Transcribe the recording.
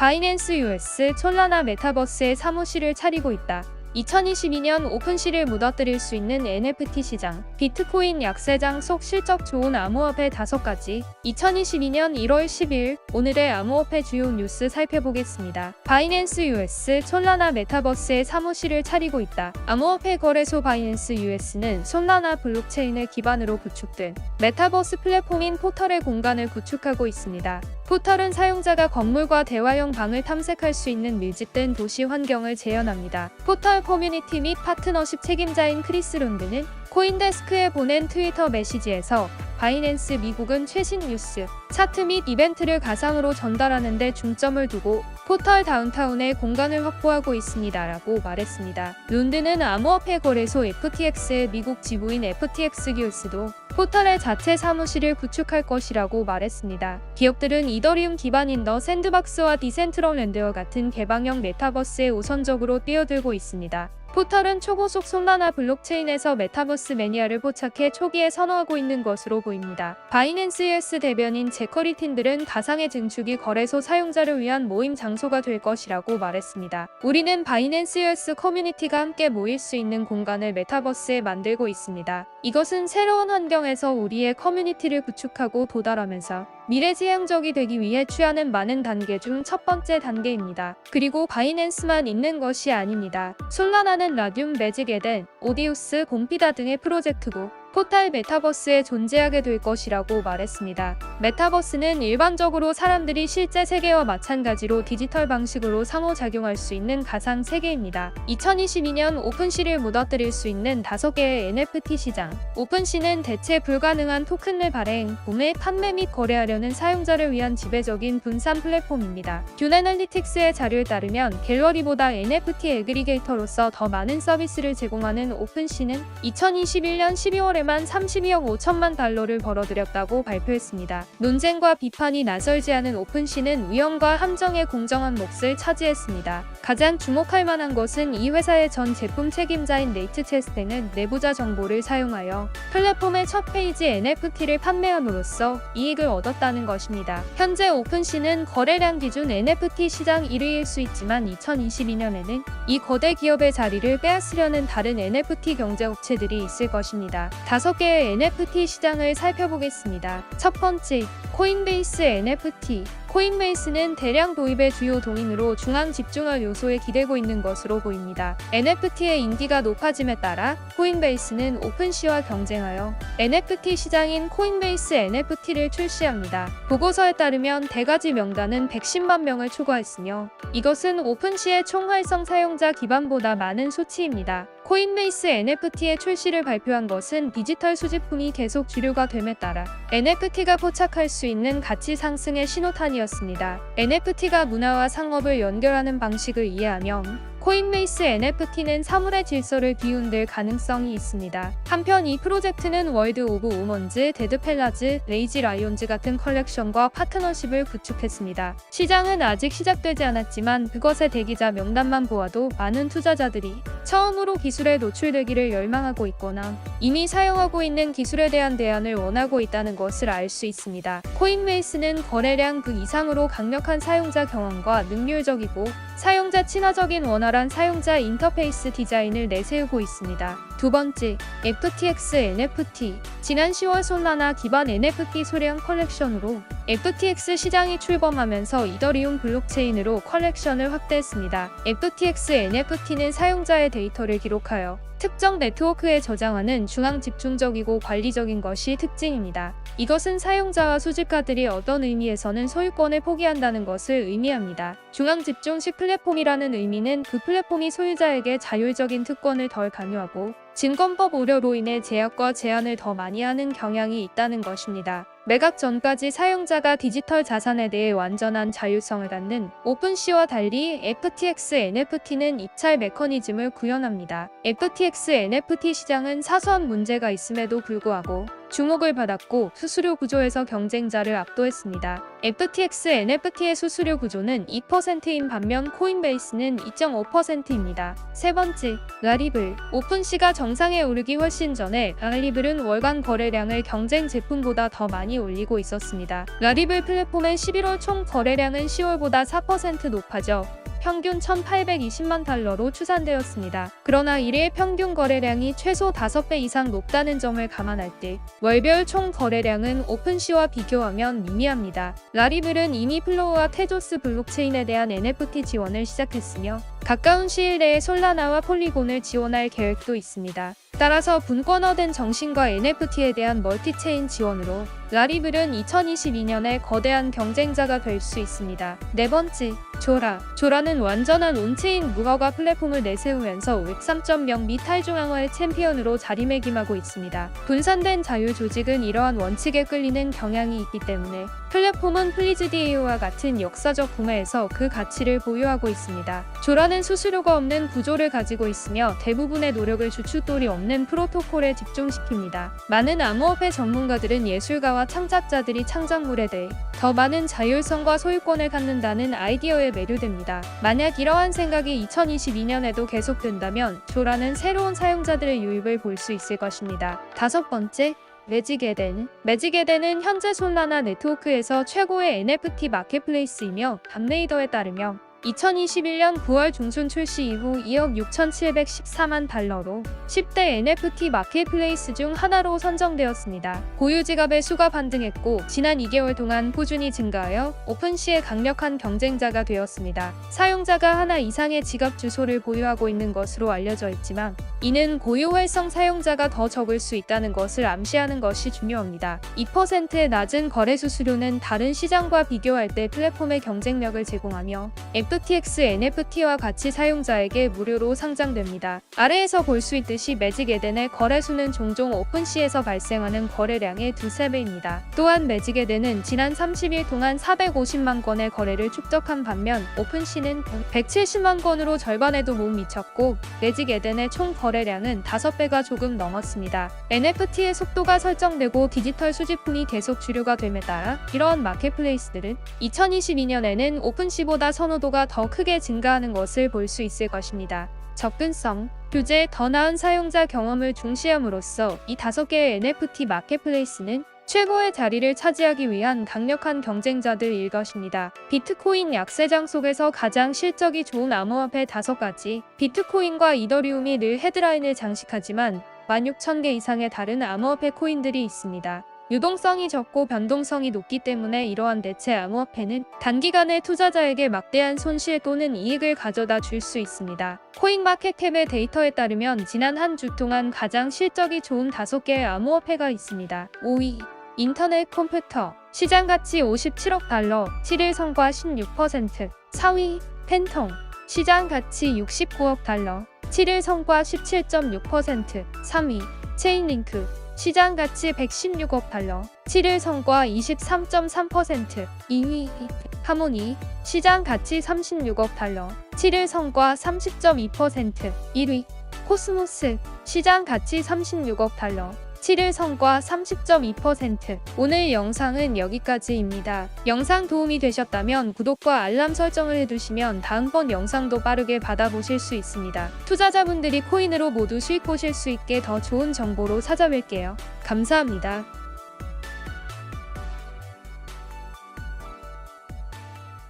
바이낸스 US 솔라나 메타버스에 사무실을 차리고 있다. 2022년 오픈시를 무너뜨릴 수 있는 NFT 시장, 비트코인 약세장 속 실적 좋은 암호화폐 5가지. 2022년 1월 10일 오늘의 암호화폐 주요 뉴스 살펴보겠습니다. 바이낸스 US 솔라나 메타버스에 사무실을 차리고 있다. 암호화폐 거래소 바이낸스 US는 솔라나 블록체인을 기반으로 구축된 메타버스 플랫폼인 포털의 공간을 구축하고 있습니다. 포털은 사용자가 건물과 대화형 방을 탐색할 수 있는 밀집된 도시 환경을 재현합니다. 포털 커뮤니티 및 파트너십 책임자인 크리스 론드는 코인데스크에 보낸 트위터 메시지에서 바이낸스 미국은 최신 뉴스, 차트 및 이벤트를 가상으로 전달하는 데 중점을 두고 포털 다운타운의 공간을 확보하고 있습니다라고 말했습니다. 론드는 암호화폐 거래소 FTX의 미국 지부인 FTX 기우스도 포털의 자체 사무실을 구축할 것이라고 말했습니다. 기업들은 이더리움 기반인 더 샌드박스와 디센트럴랜드와 같은 개방형 메타버스에 우선적으로 뛰어들고 있습니다. 포털은 초고속 솔라나 블록체인에서 메타버스 매니아를 포착해 초기에 선호하고 있는 것으로 보입니다. 바이낸스 US 대변인 제커리 틴들은 가상의 증축이 거래소 사용자를 위한 모임 장소가 될 것이라고 말했습니다. 우리는 바이낸스 US 커뮤니티가 함께 모일 수 있는 공간을 메타버스에 만들고 있습니다. 이것은 새로운 환경에서 우리의 커뮤니티를 구축하고 도달하면서 미래지향적이 되기 위해 취하는 많은 단계 중 첫 번째 단계입니다. 그리고 바이낸스만 있는 것이 아닙니다. 솔라나는 라듐, 매직 에덴, 오디우스, 곰피다 등의 프로젝트고 포털 메타버스에 존재하게 될 것이라고 말했습니다. 메타버스는 일반적으로 사람들이 실제 세계와 마찬가지로 디지털 방식으로 상호작용할 수 있는 가상 세계입니다. 2022년 오픈시를 무너뜨릴 수 있는 5개의 NFT 시장. 오픈시는 대체 불가능한 토큰을 발행, 구매, 판매 및 거래하려는 사용자를 위한 지배적인 분산 플랫폼입니다. 균 애널리틱스의 자료에 따르면 갤러리보다 NFT 애그리게이터로서 더 많은 서비스를 제공하는 오픈시는 2021년 12월에 만 32억 5천만 달러를 벌어들였다고 발표했습니다. 논쟁과 비판이 나설지 않은 오픈시는 위험과 함정의 공정한 몫을 차지했습니다. 가장 주목할 만한 것은 이 회사의 전 제품 책임자인 네이트 체스텐은 내부자 정보를 사용하여 플랫폼의 첫 페이지 NFT를 판매함으로써 이익을 얻었다는 것입니다. 현재 오픈시는 거래량 기준 NFT 시장 1위일 수 있지만 2022년에는 이 거대 기업의 자리를 빼앗으려는 다른 NFT 경쟁업체들이 있을 것입니다. 5개의 NFT 시장을 살펴보겠습니다. 첫 번째, 코인베이스 NFT. 코인베이스는 대량 도입의 주요 동인으로 중앙 집중화 요소에 기대고 있는 것으로 보입니다. NFT의 인기가 높아짐에 따라 코인베이스는 오픈시와 경쟁하여 NFT 시장인 코인베이스 NFT를 출시합니다. 보고서에 따르면 대가지 명단은 110만 명을 초과했으며 이것은 오픈시의 총 활성 사용자 기반보다 많은 수치입니다. 코인베이스 NFT의 출시를 발표한 것은 디지털 수집품이 계속 주류가 됨에 따라 NFT가 포착할 수 있는 가치 상승의 신호탄이었습니다. NFT가 문화와 상업을 연결하는 방식을 이해하면 코인베이스 NFT는 사물의 질서를 뒤흔들 가능성이 있습니다. 한편 이 프로젝트는 월드 오브 우먼즈, 데드펠라즈, 레이지 라이온즈 같은 컬렉션과 파트너십을 구축했습니다. 시장은 아직 시작되지 않았지만 그것의 대기자 명단만 보아도 많은 투자자들이 처음으로 기술에 노출되기를 열망하고 있거나 이미 사용하고 있는 기술에 대한 대안을 원하고 있다는 것을 알 수 있습니다. 코인베이스는 거래량 그 이상으로 강력한 사용자 경험과 능률적이고 사용자 친화적인 원활한 사용자 인터페이스 디자인을 내세우고 있습니다. 두 번째, FTX NFT. 지난 10월 솔라나 기반 NFT 소량 컬렉션으로 FTX 시장이 출범하면서 이더리움 블록체인으로 컬렉션을 확대했습니다. FTX NFT는 사용자의 데이터를 기록하여 특정 네트워크에 저장하는 중앙 집중적이고 관리적인 것이 특징입니다. 이것은 사용자와 수집가들이 어떤 의미에서는 소유권을 포기한다는 것을 의미합니다. 중앙 집중식 플랫폼이라는 의미는 그 플랫폼이 소유자에게 자율적인 특권을 덜 강요하고 증권법 우려로 인해 제약과 제한을 더 많이 하는 경향이 있다는 것입니다. 매각 전까지 사용자가 디지털 자산에 대해 완전한 자율성을 갖는 오픈시와 달리 FTX NFT는 입찰 메커니즘을 구현합니다. FTX NFT 시장은 사소한 문제가 있음에도 불구하고 주목을 받았고 수수료 구조에서 경쟁자를 압도했습니다. FTX NFT의 수수료 구조는 2%인 반면 코인베이스는 2.5%입니다. 세 번째, 라리블. 오픈시가 정상에 오르기 훨씬 전에 라리블은 월간 거래량을 경쟁 제품보다 더 많이 올리고 있었습니다. 라리블 플랫폼의 11월 총 거래량은 10월보다 4% 높아져 평균 1,820만 달러로 추산되었습니다. 그러나 일일 평균 거래량이 최소 5배 이상 높다는 점을 감안할 때 월별 총 거래량은 오픈시와 비교하면 미미합니다. 라리블은 이미 플로우와 테조스 블록체인에 대한 NFT 지원을 시작했으며 가까운 시일 내에 솔라나와 폴리곤을 지원할 계획도 있습니다. 따라서 분권화된 정신과 NFT에 대한 멀티체인 지원으로 라리블은 2022년에 거대한 경쟁자가 될 수 있습니다. 네 번째, 조라. 조라는 완전한 온체인 무허가 플랫폼을 내세우면서 웹 3.0 및 탈중앙화의 챔피언으로 자리매김하고 있습니다. 분산된 자유 조직은 이러한 원칙에 끌리는 경향이 있기 때문에 플랫폼은 플리즈DAO와 같은 역사적 구매에서 그 가치를 보유하고 있습니다. 조라는 수수료가 없는 구조를 가지고 있으며 대부분의 노력을 주춧돌이 없는 프로토콜에 집중시킵니다. 많은 암호화폐 전문가들은 예술가와 창작자들이 창작물에 대해 더 많은 자율성과 소유권을 갖는다는 아이디어에 매료됩니다. 만약 이러한 생각이 2022년에도 계속된다면 조라는 새로운 사용자들의 유입을 볼 수 있을 것입니다. 다섯 번째, 매직 에덴. 매직 에덴은 현재 솔라나 네트워크에서 최고의 NFT 마켓플레이스이며 밤레이더에 따르면 2021년 9월 중순 출시 이후 2억 6,714만 달러로 10대 NFT 마켓플레이스 중 하나로 선정되었습니다. 보유 지갑의 수가 반등했고 지난 2개월 동안 꾸준히 증가하여 오픈시의 강력한 경쟁자가 되었습니다. 사용자가 하나 이상의 지갑 주소를 보유하고 있는 것으로 알려져 있지만 이는 고유 활성 사용자가 더 적을 수 있다는 것을 암시하는 것이 중요합니다. 2%의 낮은 거래 수수료는 다른 시장과 비교할 때 플랫폼의 경쟁력을 제공하며 FTX NFT와 같이 사용자에게 무료로 상장됩니다. 아래에서 볼 수 있듯이 매직 에덴의 거래수는 종종 오픈시에서 발생하는 거래량의 2~3배입니다. 또한 매직 에덴은 지난 30일 동안 450만 건의 거래를 축적한 반면 오픈시는 170만 건으로 절반에도 못 미쳤고 매직 에덴의 총 거래량은 5배가 조금 넘었습니다. NFT의 속도가 설정되고 디지털 수집품이 계속 주류가 됨에 따라 이러한 마켓플레이스들은 2022년에는 오픈시보다 선호도가 더 크게 증가하는 것을 볼 수 있을 것입니다. 접근성, 규제, 더 나은 사용자 경험을 중시함으로써 이 5개의 NFT 마켓플레이스는 최고의 자리를 차지하기 위한 강력한 경쟁자들일 것입니다. 비트코인 약세장 속에서 가장 실적이 좋은 암호화폐 5가지. 비트코인과 이더리움이 늘 헤드라인을 장식하지만 16,000개 이상의 다른 암호화폐 코인들이 있습니다. 유동성이 적고 변동성이 높기 때문에 이러한 대체 암호화폐는 단기간에 투자자에게 막대한 손실 또는 이익을 가져다 줄 수 있습니다. 코인마켓캡의 데이터에 따르면 지난 한 주 동안 가장 실적이 좋은 5개의 암호화폐가 있습니다. 5위, 인터넷 컴퓨터. 시장가치 57억 달러, 7일 성과 16%. 4위, 팬텀. 시장가치 69억 달러, 7일 성과 17.6%. 3위, 체인링크. 시장가치 116억 달러, 7일 성과 23.3%. 2위, 하모니. 시장가치 36억 달러, 7일 성과 30.2%. 1위, 코스모스. 시장가치 36억 달러, 7일 성과 30.2%. 오늘 영상은 여기까지입니다. 영상 도움이 되셨다면 구독과 알람 설정을 해두시면 다음번 영상도 빠르게 받아보실 수 있습니다. 투자자분들이 코인으로 모두 수익 보실 수 있게 더 좋은 정보로 찾아뵐게요. 감사합니다.